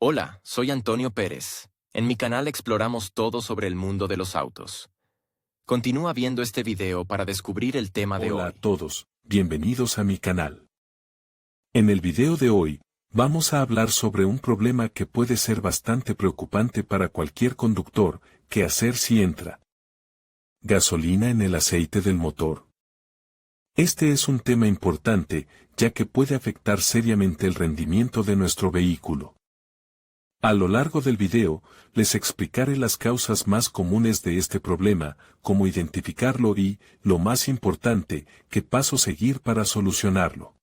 Hola, soy Antonio Pérez. En mi canal exploramos todo sobre el mundo de los autos. Continúa viendo este video para descubrir el tema de Hola a hoy. todos, bienvenidos a mi canal. En el video de hoy, vamos a hablar sobre un problema que puede ser bastante preocupante para cualquier conductor: ¿qué hacer si entra gasolina en el aceite del motor? Este es un tema importante, ya que puede afectar seriamente el rendimiento de nuestro vehículo. A lo largo del video, les explicaré las causas más comunes de este problema, cómo identificarlo y, lo más importante, qué paso seguir para solucionarlo.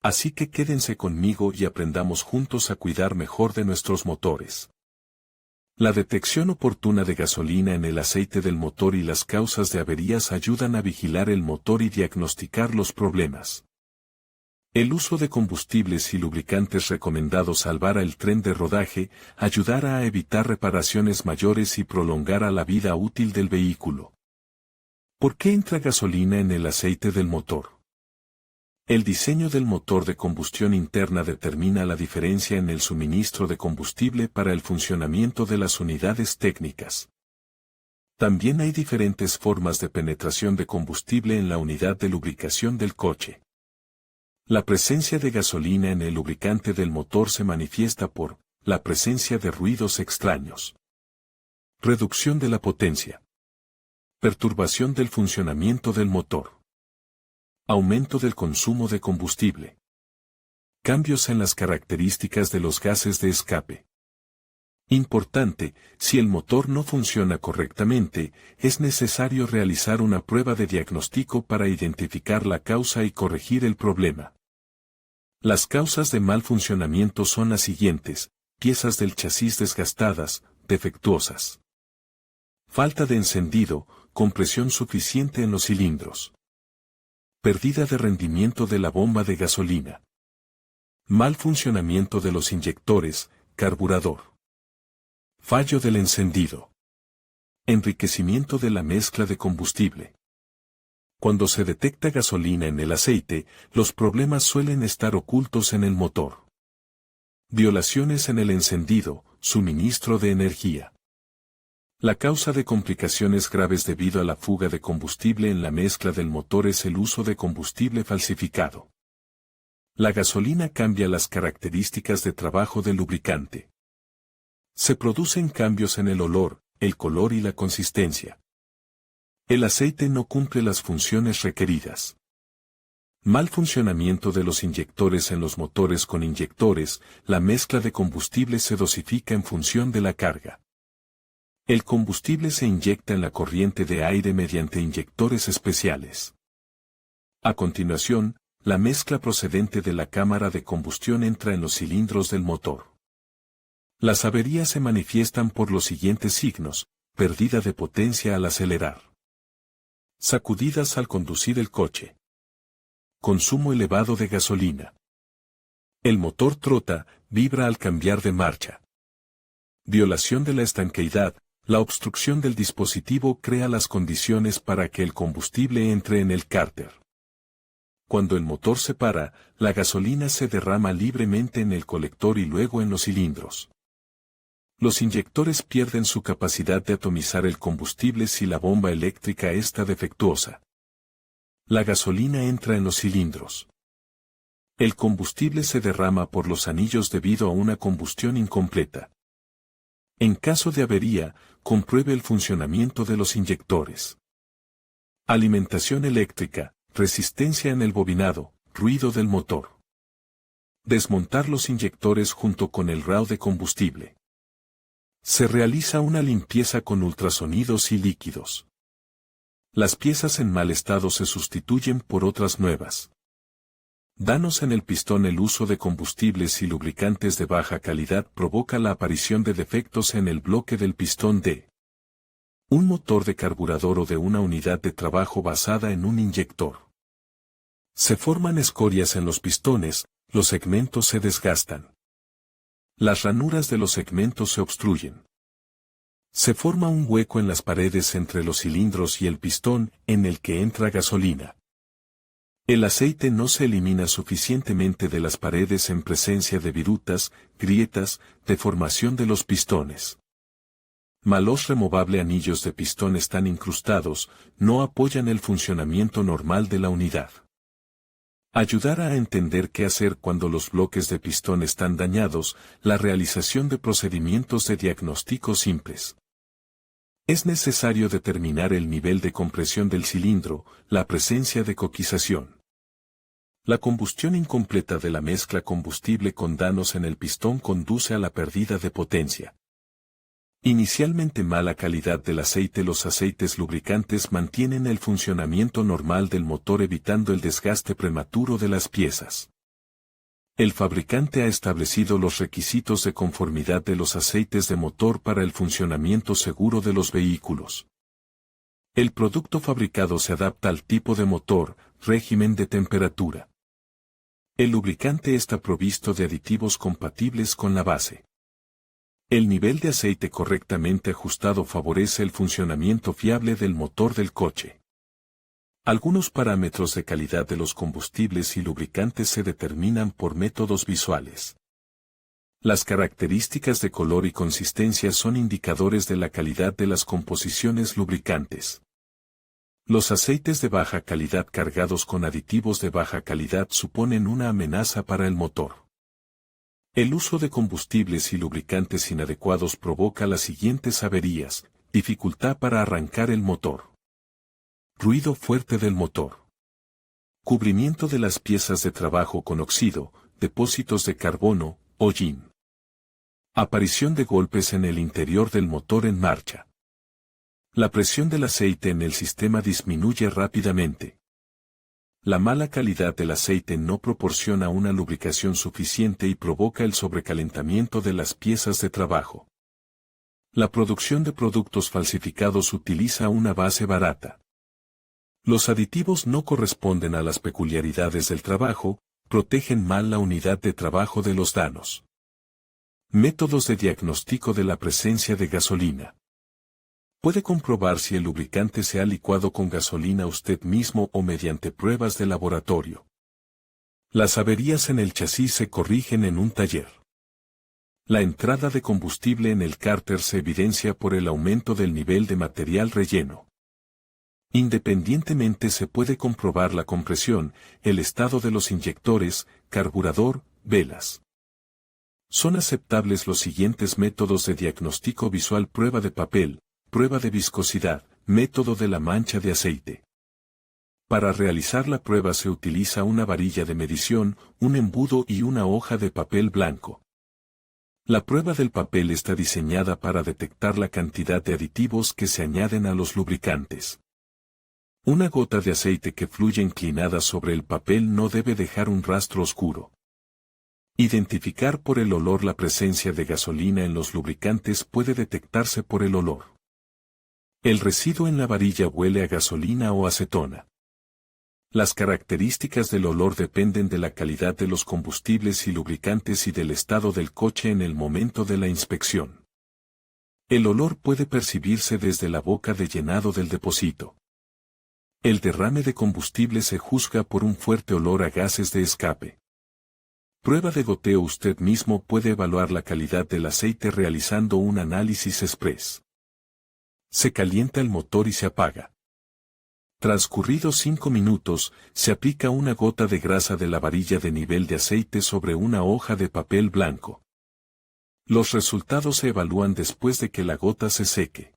Así que quédense conmigo y aprendamos juntos a cuidar mejor de nuestros motores. La detección oportuna de gasolina en el aceite del motor y las causas de averías ayudan a vigilar el motor y diagnosticar los problemas. El uso de combustibles y lubricantes recomendados salvará el tren de rodaje, ayudará a evitar reparaciones mayores y prolongará la vida útil del vehículo. ¿Por qué entra gasolina en el aceite del motor? El diseño del motor de combustión interna determina la diferencia en el suministro de combustible para el funcionamiento de las unidades técnicas. También hay diferentes formas de penetración de combustible en la unidad de lubricación del coche. La presencia de gasolina en el lubricante del motor se manifiesta por la presencia de ruidos extraños, reducción de la potencia, perturbación del funcionamiento del motor, aumento del consumo de combustible, cambios en las características de los gases de escape. Importante: si el motor no funciona correctamente, es necesario realizar una prueba de diagnóstico para identificar la causa y corregir el problema. Las causas de mal funcionamiento son las siguientes: piezas del chasis desgastadas, defectuosas, falta de encendido, compresión suficiente en los cilindros, pérdida de rendimiento de la bomba de gasolina, mal funcionamiento de los inyectores, carburador, fallo del encendido, enriquecimiento de la mezcla de combustible. Cuando se detecta gasolina en el aceite, los problemas suelen estar ocultos en el motor. Violaciones en el encendido, suministro de energía. La causa de complicaciones graves debido a la fuga de combustible en la mezcla del motor es el uso de combustible falsificado. La gasolina cambia las características de trabajo del lubricante. Se producen cambios en el olor, el color y la consistencia. El aceite no cumple las funciones requeridas. Mal funcionamiento de los inyectores en los motores con inyectores: la mezcla de combustible se dosifica en función de la carga. El combustible se inyecta en la corriente de aire mediante inyectores especiales. A continuación, la mezcla procedente de la cámara de combustión entra en los cilindros del motor. Las averías se manifiestan por los siguientes signos: pérdida de potencia al acelerar, sacudidas al conducir el coche, consumo elevado de gasolina, el motor trota, vibra al cambiar de marcha, violación de la estanqueidad. La obstrucción del dispositivo crea las condiciones para que el combustible entre en el cárter. Cuando el motor se para, la gasolina se derrama libremente en el colector y luego en los cilindros. Los inyectores pierden su capacidad de atomizar el combustible si la bomba eléctrica está defectuosa. La gasolina entra en los cilindros. El combustible se derrama por los anillos debido a una combustión incompleta. En caso de avería, compruebe el funcionamiento de los inyectores. Alimentación eléctrica, resistencia en el bobinado, ruido del motor. Desmontar los inyectores junto con el RAW de combustible. Se realiza una limpieza con ultrasonidos y líquidos. Las piezas en mal estado se sustituyen por otras nuevas. Daños en el pistón. El uso de combustibles y lubricantes de baja calidad provoca la aparición de defectos en el bloque del pistón de un motor de carburador o de una unidad de trabajo basada en un inyector. Se forman escorias en los pistones, los segmentos se desgastan. Las ranuras de los segmentos se obstruyen. Se forma un hueco en las paredes entre los cilindros y el pistón, en el que entra gasolina. El aceite no se elimina suficientemente de las paredes en presencia de virutas, grietas, deformación de los pistones. Malos removable anillos de pistón están incrustados, no apoyan el funcionamiento normal de la unidad. Ayudará a entender qué hacer cuando los bloques de pistón están dañados, la realización de procedimientos de diagnóstico simples. Es necesario determinar el nivel de compresión del cilindro, la presencia de coquización. La combustión incompleta de la mezcla combustible con daños en el pistón conduce a la pérdida de potencia. Inicialmente mala calidad del aceite. Los aceites lubricantes mantienen el funcionamiento normal del motor evitando el desgaste prematuro de las piezas. El fabricante ha establecido los requisitos de conformidad de los aceites de motor para el funcionamiento seguro de los vehículos. El producto fabricado se adapta al tipo de motor, régimen de temperatura. El lubricante está provisto de aditivos compatibles con la base. El nivel de aceite correctamente ajustado favorece el funcionamiento fiable del motor del coche. Algunos parámetros de calidad de los combustibles y lubricantes se determinan por métodos visuales. Las características de color y consistencia son indicadores de la calidad de las composiciones lubricantes. Los aceites de baja calidad cargados con aditivos de baja calidad suponen una amenaza para el motor. El uso de combustibles y lubricantes inadecuados provoca las siguientes averías: dificultad para arrancar el motor, ruido fuerte del motor, cubrimiento de las piezas de trabajo con óxido, depósitos de carbono, hollín, aparición de golpes en el interior del motor en marcha. La presión del aceite en el sistema disminuye rápidamente. La mala calidad del aceite no proporciona una lubricación suficiente y provoca el sobrecalentamiento de las piezas de trabajo. La producción de productos falsificados utiliza una base barata. Los aditivos no corresponden a las peculiaridades del trabajo, protegen mal la unidad de trabajo de los daños. Métodos de diagnóstico de la presencia de gasolina. Puede comprobar si el lubricante se ha licuado con gasolina usted mismo o mediante pruebas de laboratorio. Las averías en el chasis se corrigen en un taller. La entrada de combustible en el cárter se evidencia por el aumento del nivel de material relleno. Independientemente se puede comprobar la compresión, el estado de los inyectores, carburador, velas. Son aceptables los siguientes métodos de diagnóstico visual: prueba de papel, prueba de viscosidad, método de la mancha de aceite. Para realizar la prueba se utiliza una varilla de medición, un embudo y una hoja de papel blanco. La prueba del papel está diseñada para detectar la cantidad de aditivos que se añaden a los lubricantes. Una gota de aceite que fluye inclinada sobre el papel no debe dejar un rastro oscuro. Identificar por el olor. La presencia de gasolina en los lubricantes puede detectarse por el olor. El residuo en la varilla huele a gasolina o acetona. Las características del olor dependen de la calidad de los combustibles y lubricantes y del estado del coche en el momento de la inspección. El olor puede percibirse desde la boca de llenado del depósito. El derrame de combustible se juzga por un fuerte olor a gases de escape. Prueba de goteo. Usted mismo puede evaluar la calidad del aceite realizando un análisis express. Se calienta el motor y se apaga. Transcurridos 5 minutos, se aplica una gota de grasa de la varilla de nivel de aceite sobre una hoja de papel blanco. Los resultados se evalúan después de que la gota se seque.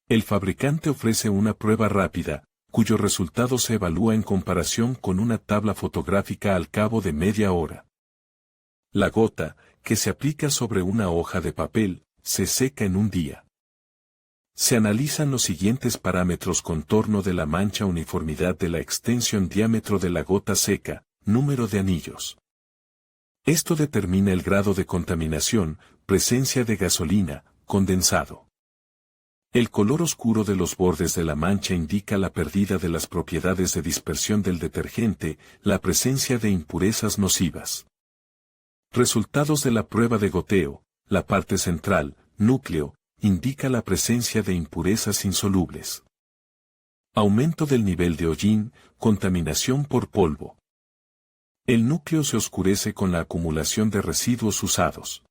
El fabricante ofrece una prueba rápida, cuyo resultado se evalúa en comparación con una tabla fotográfica al cabo de media hora. La gota, que se aplica sobre una hoja de papel, se seca en un día. Se analizan los siguientes parámetros: contorno de la mancha, uniformidad de la extensión, diámetro de la gota seca, número de anillos. Esto determina el grado de contaminación, presencia de gasolina, condensado. El color oscuro de los bordes de la mancha indica la pérdida de las propiedades de dispersión del detergente, la presencia de impurezas nocivas. Resultados de la prueba de goteo. La parte central, núcleo, indica la presencia de impurezas insolubles. Aumento del nivel de hollín, contaminación por polvo. El núcleo se oscurece con la acumulación de residuos usados.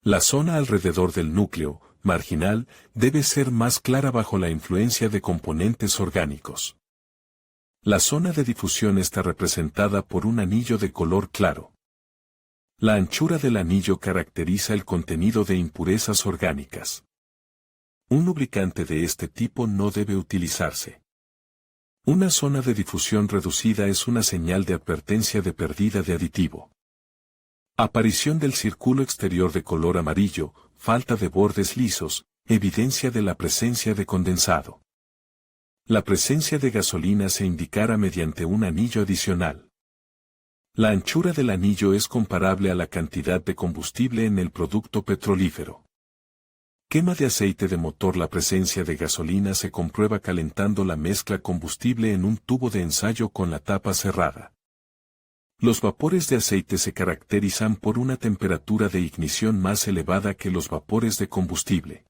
La zona alrededor del núcleo, marginal, debe ser más clara bajo la influencia de componentes orgánicos. La zona de difusión está representada por un anillo de color claro. La anchura del anillo caracteriza el contenido de impurezas orgánicas. Un lubricante de este tipo no debe utilizarse. Una zona de difusión reducida es una señal de advertencia de pérdida de aditivo. Aparición del círculo exterior de color amarillo, falta de bordes lisos, evidencia de la presencia de condensado. La presencia de gasolina se indicará mediante un anillo adicional. La anchura del anillo es comparable a la cantidad de combustible en el producto petrolífero. Quema de aceite de motor. La presencia de gasolina se comprueba calentando la mezcla combustible en un tubo de ensayo con la tapa cerrada. Los vapores de aceite se caracterizan por una temperatura de ignición más elevada que los vapores de combustible.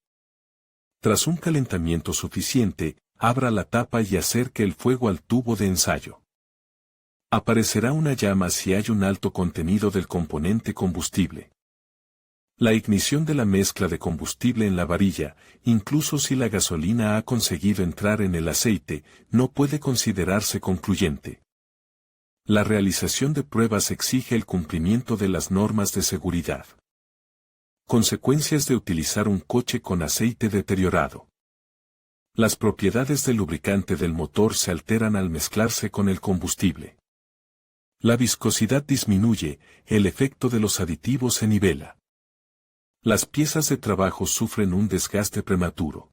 Tras un calentamiento suficiente, abra la tapa y acerque el fuego al tubo de ensayo. Aparecerá una llama si hay un alto contenido del componente combustible. La ignición de la mezcla de combustible en la varilla, incluso si la gasolina ha conseguido entrar en el aceite, no puede considerarse concluyente. La realización de pruebas exige el cumplimiento de las normas de seguridad. Consecuencias de utilizar un coche con aceite deteriorado. Las propiedades del lubricante del motor se alteran al mezclarse con el combustible. La viscosidad disminuye, el efecto de los aditivos se nivela. Las piezas de trabajo sufren un desgaste prematuro.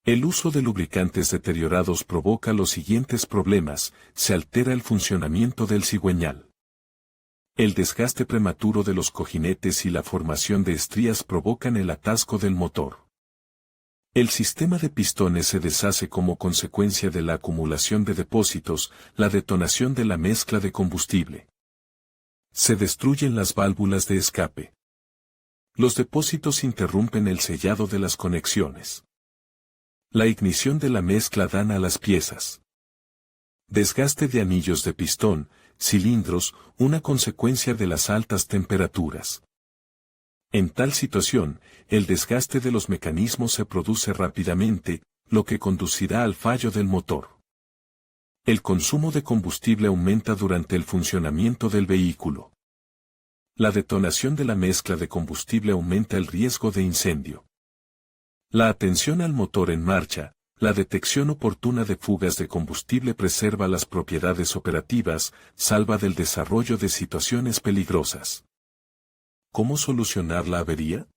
El uso de lubricantes deteriorados provoca los siguientes problemas: se altera el funcionamiento del cigüeñal. El desgaste prematuro de los cojinetes y la formación de estrías provocan el atasco del motor. El sistema de pistones se deshace como consecuencia de la acumulación de depósitos, la detonación de la mezcla de combustible. Se destruyen las válvulas de escape. Los depósitos interrumpen el sellado de las conexiones. La ignición de la mezcla daña a las piezas. Desgaste de anillos de pistón, cilindros, una consecuencia de las altas temperaturas. En tal situación, el desgaste de los mecanismos se produce rápidamente, lo que conducirá al fallo del motor. El consumo de combustible aumenta durante el funcionamiento del vehículo. La detonación de la mezcla de combustible aumenta el riesgo de incendio. La atención al motor en marcha, la detección oportuna de fugas de combustible preserva las propiedades operativas, salva del desarrollo de situaciones peligrosas. ¿Cómo solucionar la avería?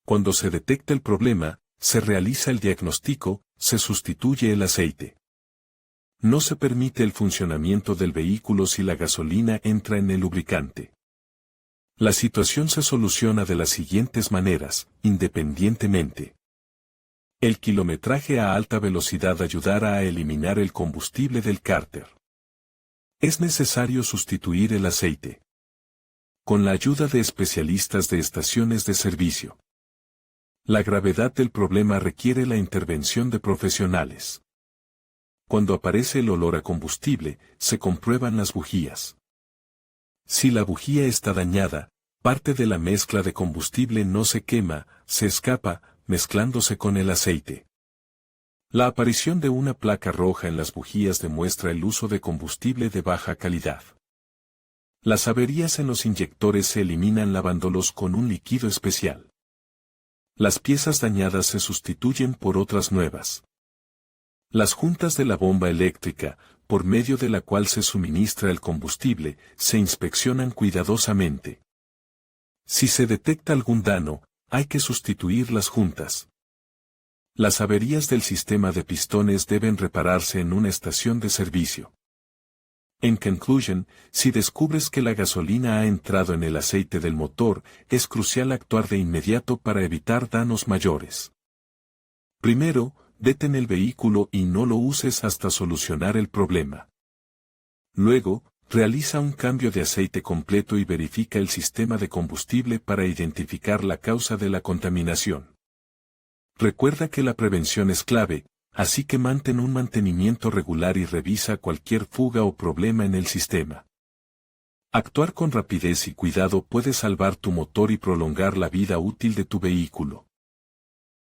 Cuando se detecta el problema, se realiza el diagnóstico, se sustituye el aceite. No se permite el funcionamiento del vehículo si la gasolina entra en el lubricante. La situación se soluciona de las siguientes maneras, independientemente. El kilometraje a alta velocidad ayudará a eliminar el combustible del cárter. Es necesario sustituir el aceite. Con la ayuda de especialistas de estaciones de servicio. La gravedad del problema requiere la intervención de profesionales. Cuando aparece el olor a combustible, se comprueban las bujías. Si la bujía está dañada, parte de la mezcla de combustible no se quema, se escapa, mezclándose con el aceite. La aparición de una placa roja en las bujías demuestra el uso de combustible de baja calidad. Las averías en los inyectores se eliminan lavándolos con un líquido especial. Las piezas dañadas se sustituyen por otras nuevas. Las juntas de la bomba eléctrica, por medio de la cual se suministra el combustible, se inspeccionan cuidadosamente. Si se detecta algún daño, hay que sustituir las juntas. Las averías del sistema de pistones deben repararse en una estación de servicio. En conclusión, si descubres que la gasolina ha entrado en el aceite del motor, es crucial actuar de inmediato para evitar daños mayores. Primero, detén el vehículo y no lo uses hasta solucionar el problema. Luego, realiza un cambio de aceite completo y verifica el sistema de combustible para identificar la causa de la contaminación. Recuerda que la prevención es clave, así que mantén un mantenimiento regular y revisa cualquier fuga o problema en el sistema. Actuar con rapidez y cuidado puede salvar tu motor y prolongar la vida útil de tu vehículo.